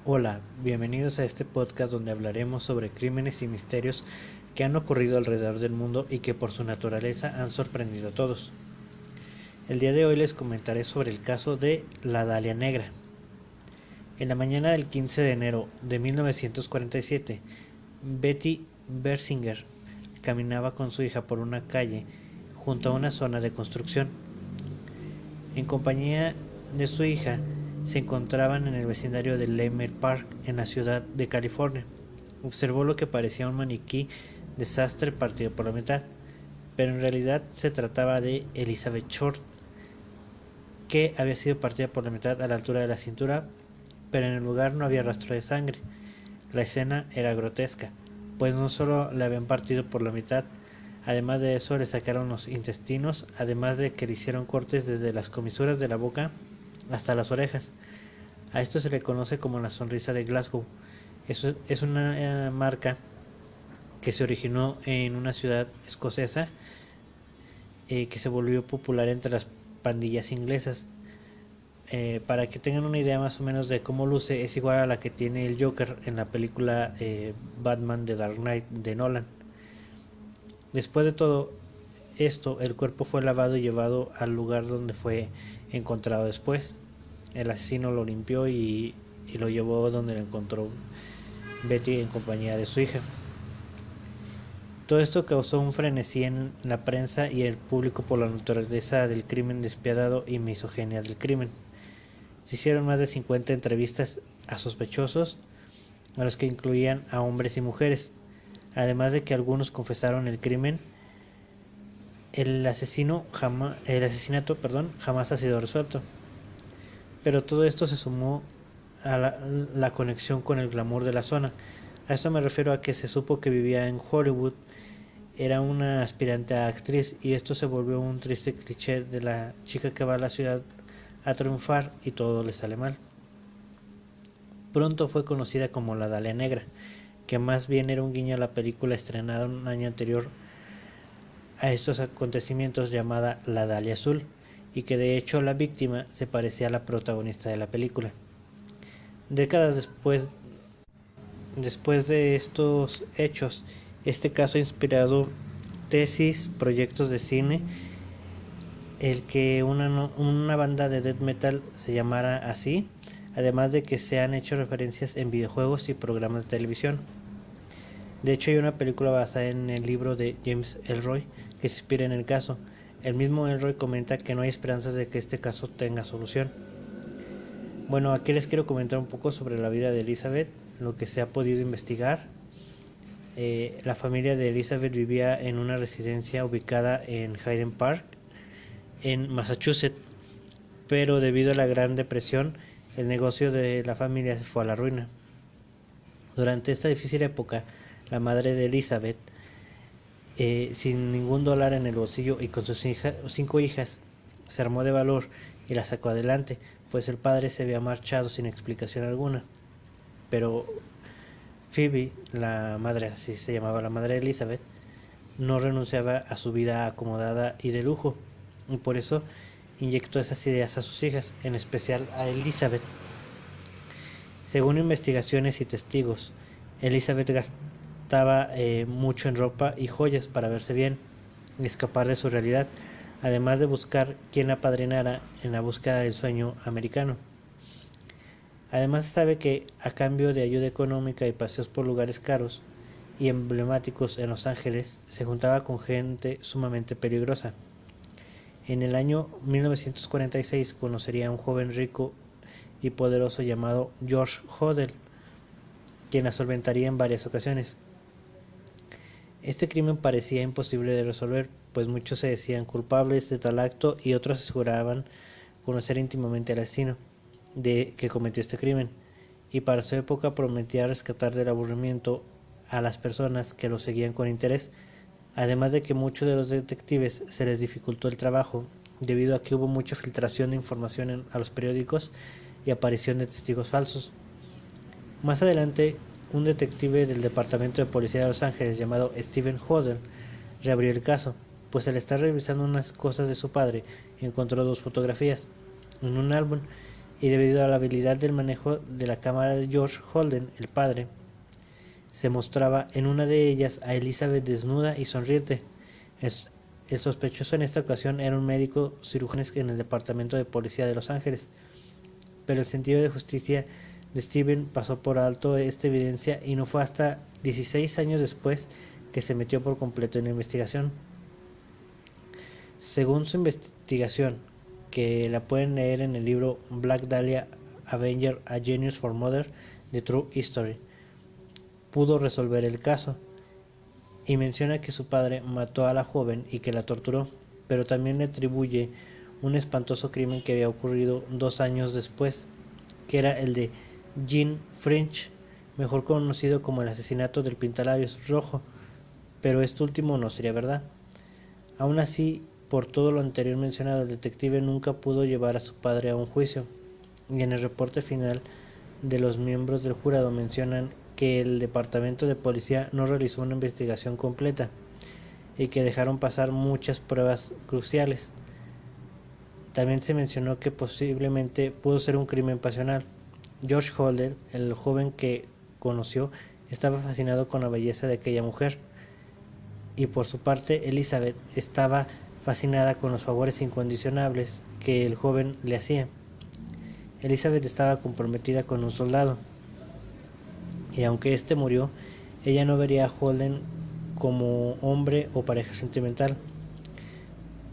Hola, bienvenidos a este podcast donde hablaremos sobre crímenes y misterios que han ocurrido alrededor del mundo y que por su naturaleza han sorprendido a todos. El día de hoy les comentaré sobre el caso de la Dalia Negra. En la mañana del 15 de enero de 1947, Betty Bersinger caminaba con su hija por una calle junto a una zona de construcción. En compañía de su hija, se encontraban en el vecindario de Leimert Park, en la ciudad de California. Observó lo que parecía un maniquí de sastre partido por la mitad, pero en realidad se trataba de Elizabeth Short, que había sido partida por la mitad a la altura de la cintura, pero en el lugar no había rastro de sangre. La escena era grotesca, pues no solo la habían partido por la mitad, además de eso le sacaron los intestinos, además de que le hicieron cortes desde las comisuras de la boca hasta las orejas. A esto se le conoce como la sonrisa de Glasgow. Eso es una marca que se originó en una ciudad escocesa que se volvió popular entre las pandillas inglesas. Para que tengan una idea más o menos de cómo luce, es igual a la que tiene el Joker en la película Batman de Dark Knight de Nolan. Después de todo esto, el cuerpo fue lavado y llevado al lugar donde fue encontrado después. El asesino lo limpió y lo llevó donde lo encontró Betty en compañía de su hija. Todo esto causó un frenesí en la prensa y el público por la naturaleza del crimen despiadado y misoginia del crimen. Se hicieron más de 50 entrevistas a sospechosos, a los que incluían a hombres y mujeres, además de que algunos confesaron el crimen. El asesinato jamás ha sido resuelto, pero todo esto se sumó a la conexión con el glamour de la zona. A esto me refiero a que se supo que vivía en Hollywood, era una aspirante a actriz, y esto se volvió un triste cliché de la chica que va a la ciudad a triunfar y todo le sale mal. Pronto fue conocida como la Dalia Negra, que más bien era un guiño a la película estrenada un año anterior a estos acontecimientos llamada La Dalia Azul, y que de hecho la víctima se parecía a la protagonista de la película. Décadas después de estos hechos, este caso ha inspirado tesis, proyectos de cine, el que una banda de death metal se llamara así, además de que se han hecho referencias en videojuegos y programas de televisión. De hecho, hay una película basada en el libro de James Ellroy que se inspira en el caso. El mismo Ellroy comenta que no hay esperanzas de que este caso tenga solución. Bueno, aquí les quiero comentar un poco sobre la vida de Elizabeth, lo que se ha podido investigar. La familia de Elizabeth vivía en una residencia ubicada en Hyde Park, en Massachusetts, pero debido a la Gran Depresión, el negocio de la familia se fue a la ruina. Durante esta difícil época, la madre de Elizabeth, sin ningún dólar en el bolsillo y con sus 5 hijas, se armó de valor y la sacó adelante, pues el padre se había marchado sin explicación alguna. Pero Phoebe, la madre, así se llamaba la madre de Elizabeth, no renunciaba a su vida acomodada y de lujo, y por eso inyectó esas ideas a sus hijas, en especial a Elizabeth. Según investigaciones y testigos, Elizabeth gastaba mucho en ropa y joyas para verse bien y escapar de su realidad, además de buscar quien la apadrinara en la búsqueda del sueño americano. Además se sabe que, a cambio de ayuda económica y paseos por lugares caros y emblemáticos en Los Ángeles, se juntaba con gente sumamente peligrosa. En el año 1946 conocería a un joven rico y poderoso llamado George Hodel, quien la solventaría en varias ocasiones. Este crimen parecía imposible de resolver, pues muchos se decían culpables de tal acto y otros aseguraban conocer íntimamente al asesino que cometió este crimen, y para su época prometía rescatar del aburrimiento a las personas que lo seguían con interés, además de que muchos de los detectives se les dificultó el trabajo debido a que hubo mucha filtración de información a los periódicos y aparición de testigos falsos. Más adelante, un detective del Departamento de Policía de Los Ángeles llamado Stephen Hodel reabrió el caso, pues al estar revisando unas cosas de su padre encontró 2 fotografías en un álbum y debido a la habilidad del manejo de la cámara de George Holden, el padre, se mostraba en una de ellas a Elizabeth desnuda y sonriente. El sospechoso en esta ocasión era un médico cirujano en el departamento de policía de Los Ángeles, pero el sentido de justicia de Steven pasó por alto esta evidencia y no fue hasta 16 años después que se metió por completo en la investigación. Según su investigación, que la pueden leer en el libro Black Dahlia Avenger: A Genius for Murder, The True History, pudo resolver el caso y menciona que su padre mató a la joven y que la torturó, pero también le atribuye un espantoso crimen que había ocurrido 2 años después, que era el de Jean French, mejor conocido como el asesinato del pintalabios rojo, pero esto último no sería verdad. Aún así, por todo lo anterior mencionado, el detective nunca pudo llevar a su padre a un juicio, y en el reporte final de los miembros del jurado mencionan que el departamento de policía no realizó una investigación completa y que dejaron pasar muchas pruebas cruciales. También se mencionó que posiblemente pudo ser un crimen pasional. George Holden, el joven que conoció, estaba fascinado con la belleza de aquella mujer, y por su parte Elizabeth estaba fascinada con los favores incondicionables que el joven le hacía. Elizabeth estaba comprometida con un soldado, y aunque éste murió, ella no vería a Holden como hombre o pareja sentimental,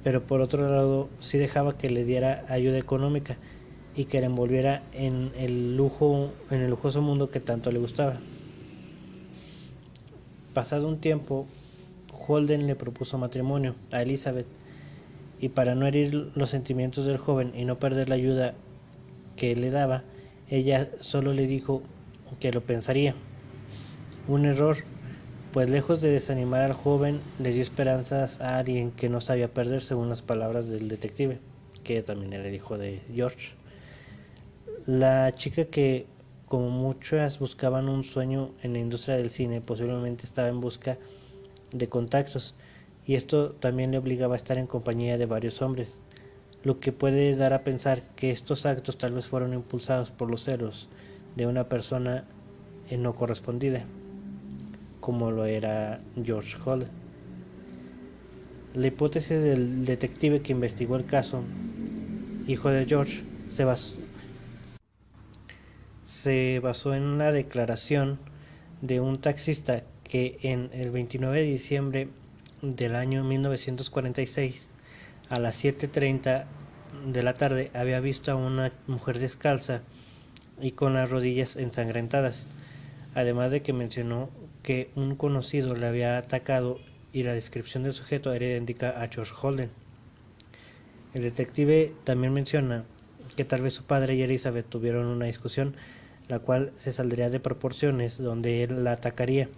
pero por otro lado sí dejaba que le diera ayuda económica y que la envolviera en el lujoso mundo que tanto le gustaba. Pasado un tiempo, Holden le propuso matrimonio a Elizabeth, y para no herir los sentimientos del joven y no perder la ayuda que le daba, ella solo le dijo que lo pensaría. Un error, pues lejos de desanimar al joven, le dio esperanzas a alguien que no sabía perder, según las palabras del detective, que también era el hijo de George. La chica, que como muchas buscaban un sueño en la industria del cine, posiblemente estaba en busca de contactos, y esto también le obligaba a estar en compañía de varios hombres, lo que puede dar a pensar que estos actos tal vez fueron impulsados por los celos de una persona no correspondida, como lo era George Holden. La hipótesis del detective que investigó el caso, hijo de George, se basó en una declaración de un taxista que en el 29 de diciembre del año 1946 a las 7:30 de la tarde había visto a una mujer descalza y con las rodillas ensangrentadas, además de que mencionó que un conocido le había atacado, y la descripción del sujeto era idéntica a George Holden. El detective también menciona que tal vez su padre y Elizabeth tuvieron una discusión, la cual se saldría de proporciones, donde él la atacaría,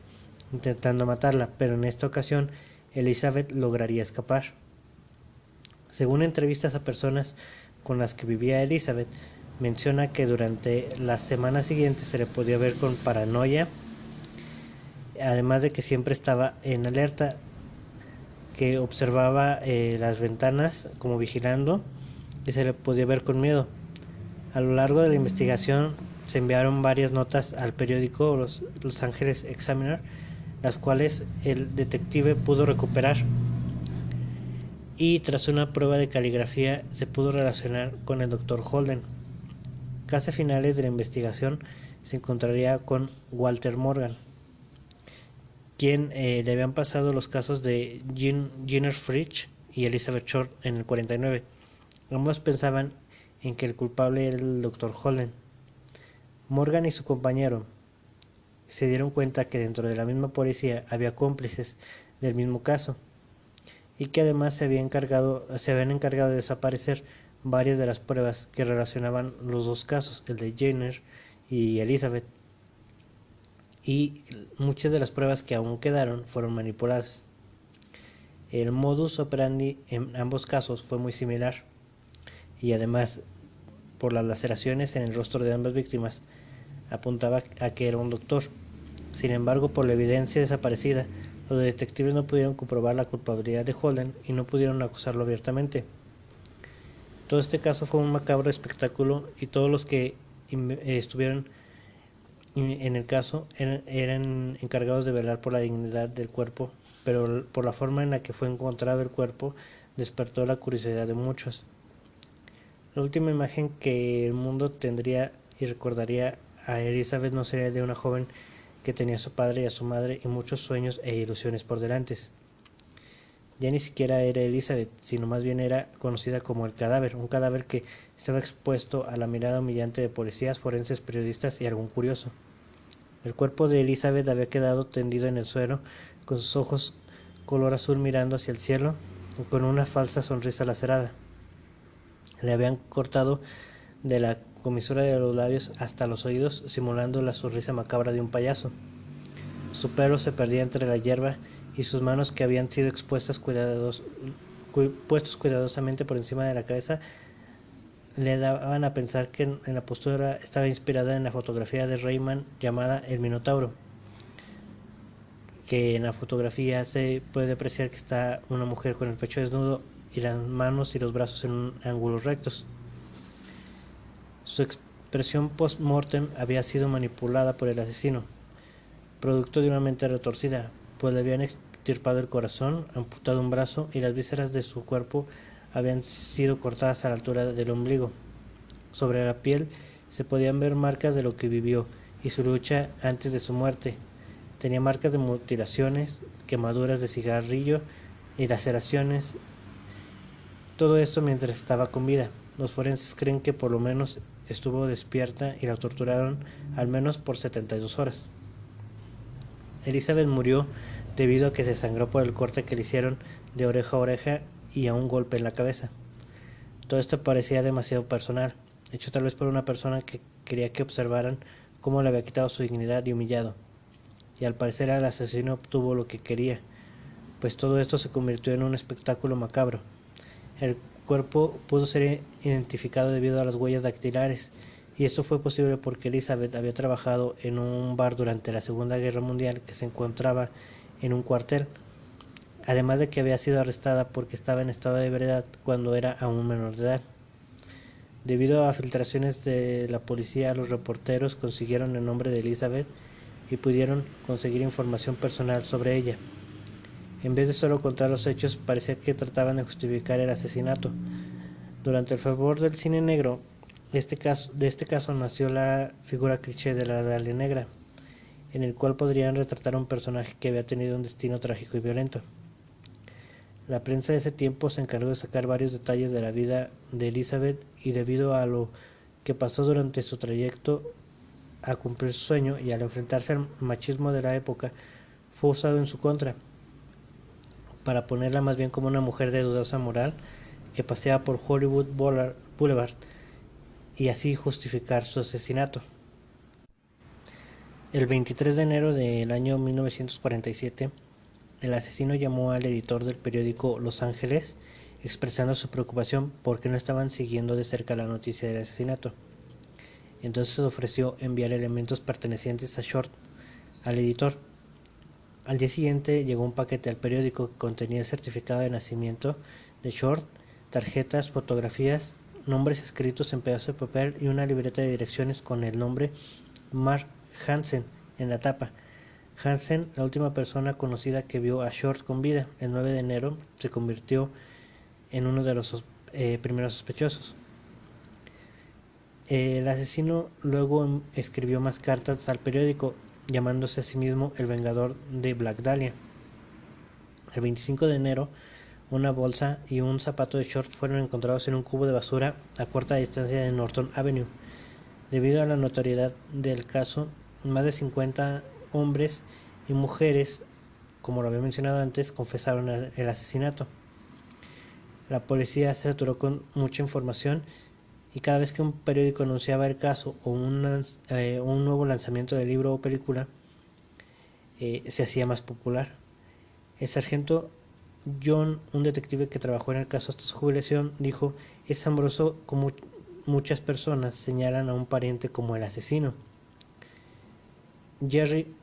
intentando matarla, pero en esta ocasión Elizabeth lograría escapar. Según entrevistas a personas con las que vivía Elizabeth, menciona que durante las semanas siguientes se le podía ver con paranoia, además de que siempre estaba en alerta, que observaba las ventanas como vigilando, y se le podía ver con miedo. A lo largo de la investigación se enviaron varias notas al periódico Los Angeles Examiner, las cuales el detective pudo recuperar, y tras una prueba de caligrafía se pudo relacionar con el Dr. Holden. Casi a finales de la investigación se encontraría con Walter Morgan, quien le habían pasado los casos de Jennifer Fritsch y Elizabeth Short en el 49. Ambos pensaban en que el culpable era el Dr. Holden. Morgan y su compañero se dieron cuenta que dentro de la misma policía había cómplices del mismo caso, y que además se habían encargado de desaparecer varias de las pruebas que relacionaban los dos casos, el de Jenner y Elizabeth, y muchas de las pruebas que aún quedaron fueron manipuladas. El modus operandi en ambos casos fue muy similar, y además, por las laceraciones en el rostro de ambas víctimas, apuntaba a que era un doctor. Sin embargo, por la evidencia desaparecida, los detectives no pudieron comprobar la culpabilidad de Holden y no pudieron acusarlo abiertamente. Todo este caso fue un macabro espectáculo y todos los que estuvieron en el caso eran encargados de velar por la dignidad del cuerpo, pero por la forma en la que fue encontrado el cuerpo despertó la curiosidad de muchos. La última imagen que el mundo tendría y recordaría a Elizabeth no sería de una joven que tenía a su padre y a su madre y muchos sueños e ilusiones por delante. Ya ni siquiera era Elizabeth, sino más bien era conocida como el cadáver, un cadáver que estaba expuesto a la mirada humillante de policías, forenses, periodistas y algún curioso. El cuerpo de Elizabeth había quedado tendido en el suelo, con sus ojos color azul mirando hacia el cielo, y con una falsa sonrisa lacerada. Le habían cortado de la comisura de los labios hasta los oídos, simulando la sonrisa macabra de un payaso. Su pelo se perdía entre la hierba y sus manos, que habían sido puestos cuidadosamente por encima de la cabeza, le daban a pensar que en la postura estaba inspirada en la fotografía de Rayman llamada El Minotauro, que en la fotografía se puede apreciar que está una mujer con el pecho desnudo y las manos y los brazos en ángulos rectos. Su expresión post-mortem había sido manipulada por el asesino, producto de una mente retorcida, pues le habían extirpado el corazón, amputado un brazo y las vísceras de su cuerpo habían sido cortadas a la altura del ombligo. Sobre la piel se podían ver marcas de lo que vivió y su lucha antes de su muerte. Tenía marcas de mutilaciones, quemaduras de cigarrillo y laceraciones. Todo esto mientras estaba con vida. Los forenses creen que por lo menos estuvo despierta y la torturaron al menos por 72 horas. Elizabeth murió debido a que se sangró por el corte que le hicieron de oreja a oreja y a un golpe en la cabeza. Todo esto parecía demasiado personal, hecho tal vez por una persona que quería que observaran cómo le había quitado su dignidad y humillado. Y al parecer el asesino obtuvo lo que quería, pues todo esto se convirtió en un espectáculo macabro. El cuerpo pudo ser identificado debido a las huellas dactilares, y esto fue posible porque Elizabeth había trabajado en un bar durante la Segunda Guerra Mundial que se encontraba en un cuartel, además de que había sido arrestada porque estaba en estado de ebriedad cuando era aún menor de edad. Debido a filtraciones de la policía, los reporteros consiguieron el nombre de Elizabeth y pudieron conseguir información personal sobre ella. En vez de solo contar los hechos, parecía que trataban de justificar el asesinato. Durante el fervor del cine negro, de este caso nació la figura cliché de la Dalia Negra, en el cual podrían retratar a un personaje que había tenido un destino trágico y violento. La prensa de ese tiempo se encargó de sacar varios detalles de la vida de Elizabeth y debido a lo que pasó durante su trayecto a cumplir su sueño y al enfrentarse al machismo de la época, fue usado en su contra, para ponerla más bien como una mujer de dudosa moral que paseaba por Hollywood Boulevard y así justificar su asesinato. El 23 de enero del año 1947, el asesino llamó al editor del periódico Los Ángeles expresando su preocupación porque no estaban siguiendo de cerca la noticia del asesinato. Entonces ofreció enviar elementos pertenecientes a Short al editor. Al día siguiente llegó un paquete al periódico que contenía el certificado de nacimiento de Short, tarjetas, fotografías, nombres escritos en pedazos de papel y una libreta de direcciones con el nombre Mark Hansen en la tapa. Hansen, la última persona conocida que vio a Short con vida, el 9 de enero, se convirtió en uno de los primeros sospechosos. El asesino luego escribió más cartas al periódico, llamándose a sí mismo el Vengador de Black Dahlia. El 25 de enero, una bolsa y un zapato de Short fueron encontrados en un cubo de basura a corta distancia de Norton Avenue. Debido a la notoriedad del caso, más de 50 hombres y mujeres, como lo había mencionado antes, confesaron el asesinato. La policía se saturó con mucha información y cada vez que un periódico anunciaba el caso o un nuevo lanzamiento de libro o película, se hacía más popular. El sargento John, un detective que trabajó en el caso hasta su jubilación, dijo: "Es asombroso como muchas personas señalan a un pariente como el asesino". Jerry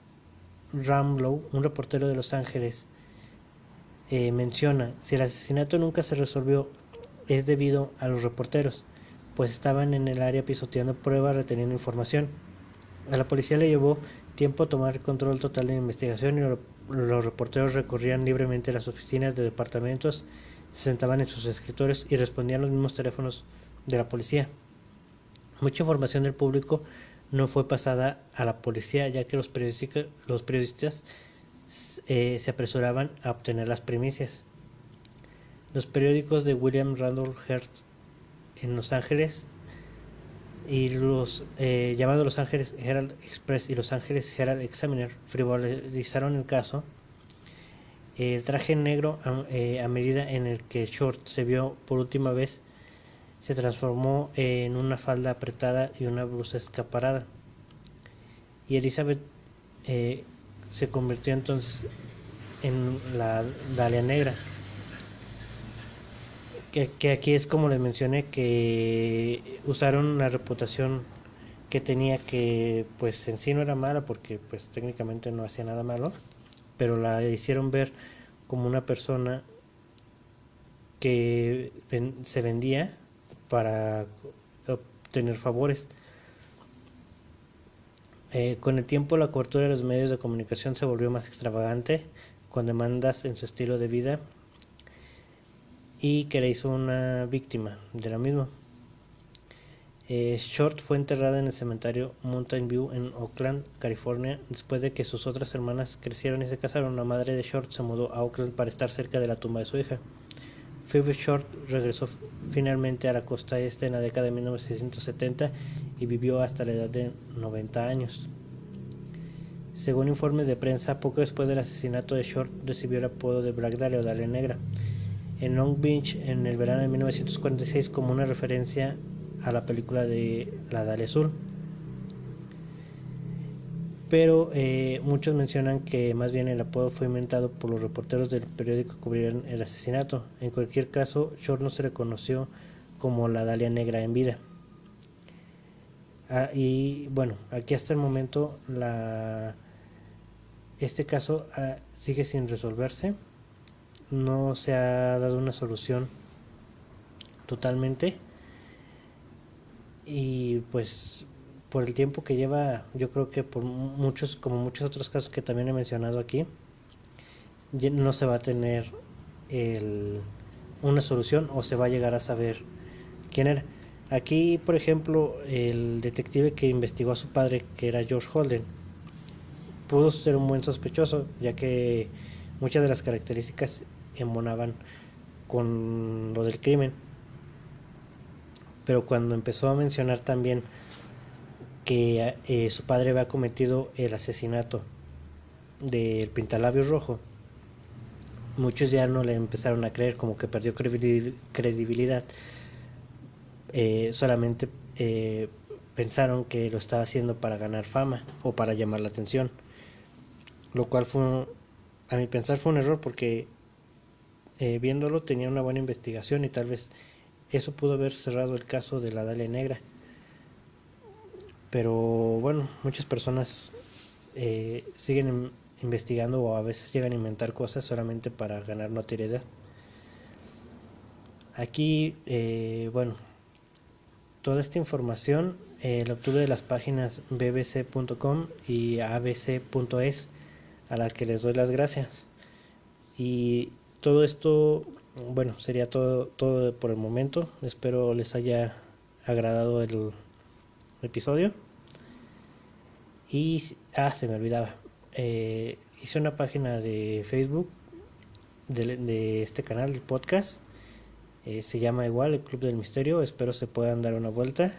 Ramlow, un reportero de Los Ángeles, menciona: "Si el asesinato nunca se resolvió, es debido a los reporteros, pues estaban en el área pisoteando pruebas, reteniendo información. A la policía le llevó tiempo tomar control total de la investigación y los reporteros recorrían libremente las oficinas de departamentos, se sentaban en sus escritorios y respondían los mismos teléfonos de la policía. Mucha información del público no fue pasada a la policía, ya que los periodistas se apresuraban a obtener las primicias. Los periódicos de William Randolph Hearst en Los Ángeles y los llamados Los Ángeles Herald Express y Los Ángeles Herald Examiner frivolizaron el caso. El traje negro a medida en el que Short se vio por última vez se transformó en una falda apretada y una blusa escaparada, y Elizabeth se convirtió entonces en la Dalia Negra, que aquí es como les mencioné, que usaron la reputación que tenía, que pues en sí no era mala porque pues técnicamente no hacía nada malo, pero la hicieron ver como una persona que se vendía para obtener favores. Con el tiempo la cobertura de los medios de comunicación se volvió más extravagante, con demandas en su estilo de vida, y que la hizo una víctima de la misma. Short fue enterrada en el cementerio Mountain View en Oakland, California, después de que sus otras hermanas crecieron y se casaron. La madre de Short se mudó a Oakland para estar cerca de la tumba de su hija. Phoebe Short regresó finalmente a la costa este en la década de 1970 y vivió hasta la edad de 90 años. Según informes de prensa, poco después del asesinato de Short recibió el apodo de Black Dahlia o Dalia Negra en Long Beach en el verano de 1946, como una referencia a la película de La Dalia Azul. Pero muchos mencionan que más bien el apodo fue inventado por los reporteros del periódico que cubrieron el asesinato. En cualquier caso, Short no se reconoció como la Dalia Negra en vida. Y bueno, aquí hasta el momento este caso sigue sin resolverse. No se ha dado una solución totalmente, y pues por el tiempo que lleva, yo creo que por muchos, como muchos otros casos que también he mencionado aquí, no se va a tener una solución, o se va a llegar a saber quién era. Aquí, por ejemplo, el detective que investigó a su padre, que era George Holden, pudo ser un buen sospechoso, ya que muchas de las características embonaban con lo del crimen. Pero cuando empezó a mencionar también que su padre había cometido el asesinato del pintalabios rojo, muchos ya no le empezaron a creer, como que perdió credibilidad. Solamente pensaron que lo estaba haciendo para ganar fama o para llamar la atención, lo cual a mi pensar fue un error, porque viéndolo tenía una buena investigación y tal vez eso pudo haber cerrado el caso de la Dalia Negra. Pero bueno, muchas personas siguen investigando, o a veces llegan a inventar cosas solamente para ganar notoriedad. Aquí, bueno, toda esta información la obtuve de las páginas bbc.com y abc.es, a la que les doy las gracias. Y todo esto, bueno, sería todo por el momento. Espero les haya agradado el episodio. Y se me olvidaba, hice una página de Facebook de este canal de podcast. Se llama igual El Club del Misterio. Espero se puedan dar una vuelta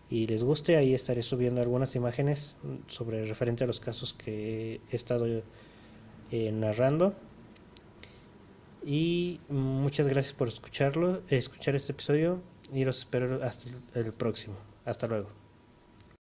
y les guste. Ahí estaré subiendo algunas imágenes sobre referente a los casos que he estado narrando. Y muchas gracias por escuchar este episodio, y los espero hasta el próximo. Hasta luego.